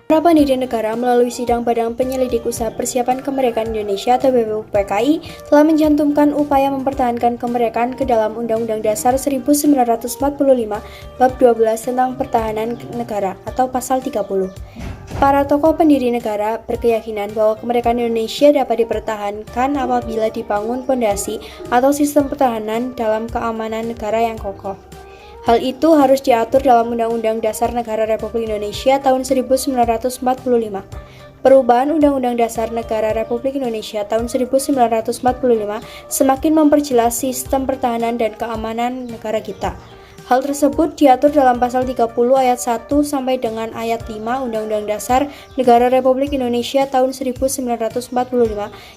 Para pendiri negara melalui sidang Badan Penyelidik Usaha Persiapan Kemerdekaan Indonesia atau BPUPKI telah mencantumkan upaya mempertahankan kemerdekaan ke dalam Undang-Undang Dasar 1945 Bab 12 tentang Pertahanan Negara atau Pasal 30. Para tokoh pendiri negara berkeyakinan bahwa kemerdekaan Indonesia dapat dipertahankan apabila dibangun fondasi atau sistem pertahanan dalam keamanan negara yang kokoh. Hal itu harus diatur dalam Undang-Undang Dasar Negara Republik Indonesia tahun 1945. Perubahan Undang-Undang Dasar Negara Republik Indonesia tahun 1945 semakin memperjelas sistem pertahanan dan keamanan negara kita. Hal tersebut diatur dalam pasal 30 ayat 1 sampai dengan ayat 5 Undang-Undang Dasar Negara Republik Indonesia tahun 1945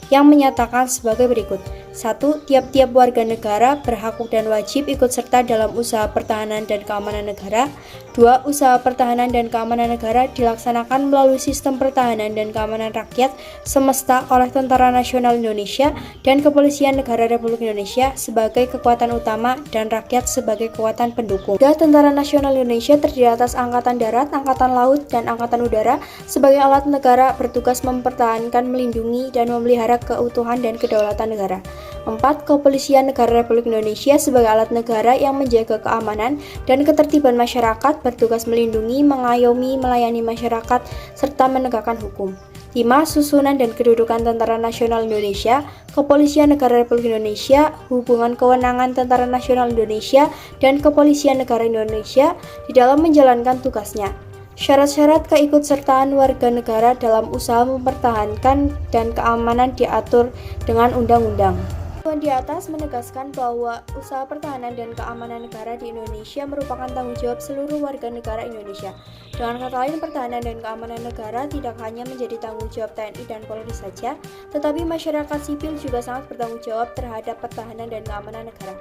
yang menyatakan sebagai berikut. 1. Tiap-tiap warga negara berhak dan wajib ikut serta dalam usaha pertahanan dan keamanan negara. 2. Usaha pertahanan dan keamanan negara dilaksanakan melalui sistem pertahanan dan keamanan rakyat semesta oleh Tentara Nasional Indonesia dan Kepolisian Negara Republik Indonesia sebagai kekuatan utama dan rakyat sebagai kekuatan pendukung. Tentara Nasional Indonesia terdiri atas Angkatan Darat, Angkatan Laut, dan Angkatan Udara sebagai alat negara bertugas mempertahankan, melindungi, dan memelihara keutuhan dan kedaulatan negara. 4. Kepolisian Negara Republik Indonesia sebagai alat negara yang menjaga keamanan dan ketertiban masyarakat, bertugas melindungi, mengayomi, melayani masyarakat, serta menegakkan hukum. 5. Susunan dan kedudukan Tentara Nasional Indonesia, Kepolisian Negara Republik Indonesia, hubungan kewenangan Tentara Nasional Indonesia, dan Kepolisian Negara Indonesia di dalam menjalankan tugasnya. Syarat-syarat keikutsertaan warga negara dalam usaha mempertahankan dan keamanan diatur dengan undang-undang. Di atas menegaskan bahwa usaha pertahanan dan keamanan negara di Indonesia merupakan tanggung jawab seluruh warga negara Indonesia. Dengan kata lain, pertahanan dan keamanan negara tidak hanya menjadi tanggung jawab TNI dan Polri saja, tetapi masyarakat sipil juga sangat bertanggung jawab terhadap pertahanan dan keamanan negara.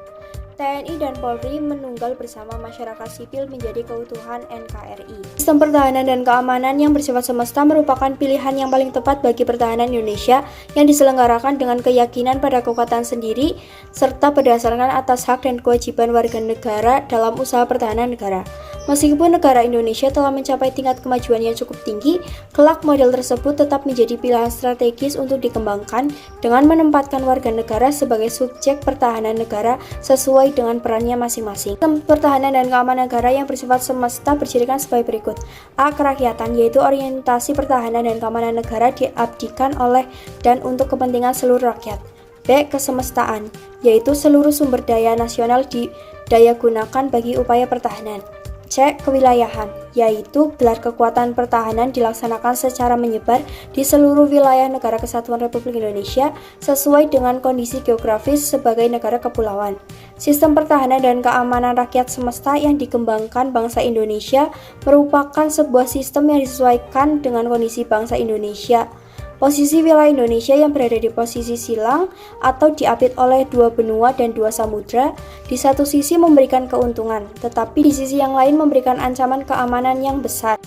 TNI dan Polri menunggal bersama masyarakat sipil menjadi keutuhan NKRI. Sistem pertahanan dan keamanan yang bersifat semesta merupakan pilihan yang paling tepat bagi pertahanan Indonesia yang diselenggarakan dengan keyakinan pada kekuatan sendiri serta berdasarkan atas hak dan kewajiban warga negara dalam usaha pertahanan negara. Meskipun negara Indonesia telah mencapai tingkat kemajuan yang cukup tinggi, kelak model tersebut tetap menjadi pilihan strategis untuk dikembangkan dengan menempatkan warga negara sebagai subjek pertahanan negara sesuai dengan perannya masing-masing. Sistem pertahanan dan keamanan negara yang bersifat semesta berdirikan sebagai berikut. A. Kerakyatan, yaitu orientasi pertahanan dan keamanan negara diabdikan oleh dan untuk kepentingan seluruh rakyat. B. Kesemestaan, yaitu seluruh sumber daya nasional didayagunakan bagi upaya pertahanan. C. Kewilayahan, yaitu gelar kekuatan pertahanan dilaksanakan secara menyebar di seluruh wilayah Negara Kesatuan Republik Indonesia sesuai dengan kondisi geografis sebagai negara kepulauan. Sistem pertahanan dan keamanan rakyat semesta yang dikembangkan bangsa Indonesia merupakan sebuah sistem yang disesuaikan dengan kondisi bangsa Indonesia. Posisi wilayah Indonesia yang berada di posisi silang atau diapit oleh dua benua dan dua samudra, di satu sisi memberikan keuntungan, tetapi di sisi yang lain memberikan ancaman keamanan yang besar.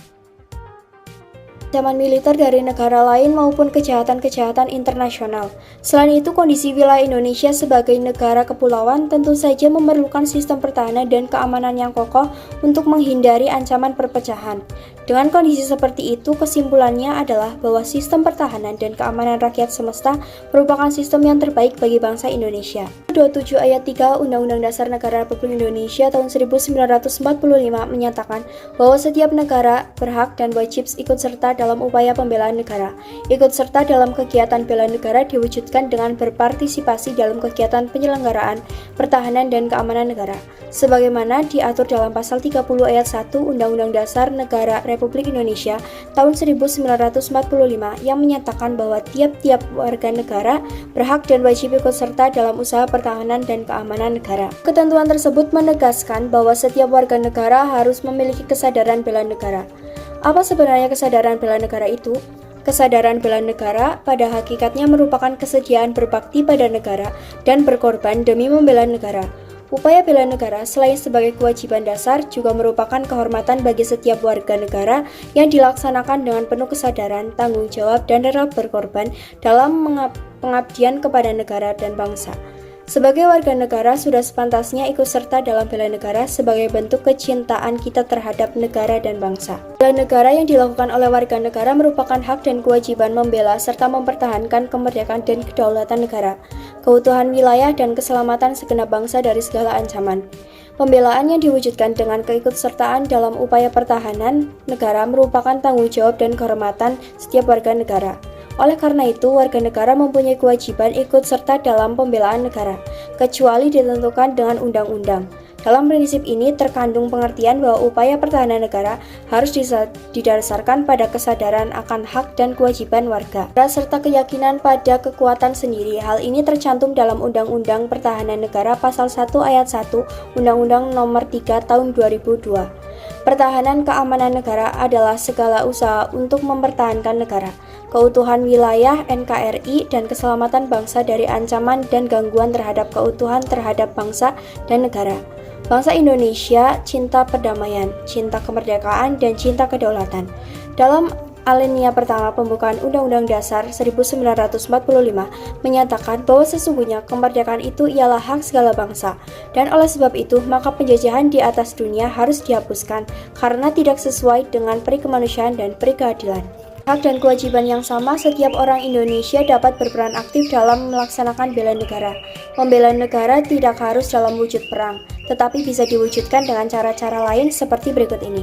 Ancaman militer dari negara lain maupun kejahatan-kejahatan internasional. Selain itu, kondisi wilayah Indonesia sebagai negara kepulauan tentu saja memerlukan sistem pertahanan dan keamanan yang kokoh untuk menghindari ancaman perpecahan. Dengan kondisi seperti itu, kesimpulannya adalah bahwa sistem pertahanan dan keamanan rakyat semesta merupakan sistem yang terbaik bagi bangsa Indonesia. 27 ayat 3 Undang-Undang Dasar Negara Republik Indonesia tahun 1945 menyatakan bahwa setiap negara berhak dan wajib ikut serta dalam upaya pembelaan negara. Ikut serta dalam kegiatan bela negara diwujudkan dengan berpartisipasi dalam kegiatan penyelenggaraan pertahanan dan keamanan negara, sebagaimana diatur dalam pasal 30 ayat 1 Undang-Undang Dasar Negara Republik Indonesia tahun 1945 yang menyatakan bahwa tiap-tiap warga negara berhak dan wajib ikut serta dalam usaha pertahanan dan keamanan negara. Ketentuan tersebut menegaskan bahwa setiap warga negara harus memiliki kesadaran bela negara. Apa sebenarnya kesadaran bela negara itu? Kesadaran bela negara pada hakikatnya merupakan kesediaan berbakti pada negara dan berkorban demi membela negara. Upaya bela negara selain sebagai kewajiban dasar juga merupakan kehormatan bagi setiap warga negara yang dilaksanakan dengan penuh kesadaran, tanggung jawab, dan rela berkorban dalam pengabdian kepada negara dan bangsa. Sebagai warga negara, sudah sepantasnya ikut serta dalam bela negara sebagai bentuk kecintaan kita terhadap negara dan bangsa. Bela negara yang dilakukan oleh warga negara merupakan hak dan kewajiban membela serta mempertahankan kemerdekaan dan kedaulatan negara, keutuhan wilayah dan keselamatan segenap bangsa dari segala ancaman. Pembelaan yang diwujudkan dengan keikutsertaan dalam upaya pertahanan negara merupakan tanggung jawab dan kehormatan setiap warga negara. Oleh karena itu, warga negara mempunyai kewajiban ikut serta dalam pembelaan negara, kecuali ditentukan dengan undang-undang. Dalam prinsip ini terkandung pengertian bahwa upaya pertahanan negara harus didasarkan pada kesadaran akan hak dan kewajiban warga, serta keyakinan pada kekuatan sendiri. Hal ini tercantum dalam Undang-Undang Pertahanan Negara Pasal 1 Ayat 1 Undang-Undang Nomor 3 Tahun 2002. Pertahanan keamanan negara adalah segala usaha untuk mempertahankan negara, keutuhan wilayah NKRI, dan keselamatan bangsa dari ancaman dan gangguan terhadap keutuhan terhadap bangsa dan negara. Bangsa Indonesia cinta perdamaian, cinta kemerdekaan, dan cinta kedaulatan. Dalam alinea pertama pembukaan Undang-Undang Dasar 1945 menyatakan bahwa sesungguhnya kemerdekaan itu ialah hak segala bangsa, dan oleh sebab itu maka penjajahan di atas dunia harus dihapuskan karena tidak sesuai dengan peri kemanusiaan dan peri keadilan. Hak dan kewajiban yang sama, setiap orang Indonesia dapat berperan aktif dalam melaksanakan bela negara. Membela negara tidak harus dalam wujud perang, tetapi bisa diwujudkan dengan cara-cara lain seperti berikut ini.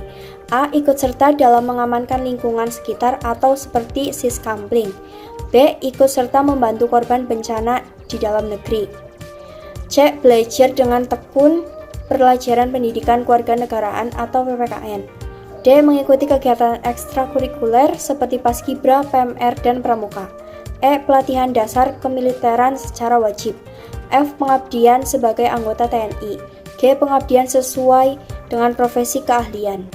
A. Ikut serta dalam mengamankan lingkungan sekitar atau seperti Siskampling. B. Ikut serta membantu korban bencana di dalam negeri. C. Belajar dengan tekun pelajaran pendidikan kewarganegaraan atau PPKN. D. Mengikuti kegiatan ekstrakurikuler seperti Paskibra, PMR, dan Pramuka. E. Pelatihan dasar kemiliteran secara wajib. F. Pengabdian sebagai anggota TNI. G. Pengabdian sesuai dengan profesi keahlian.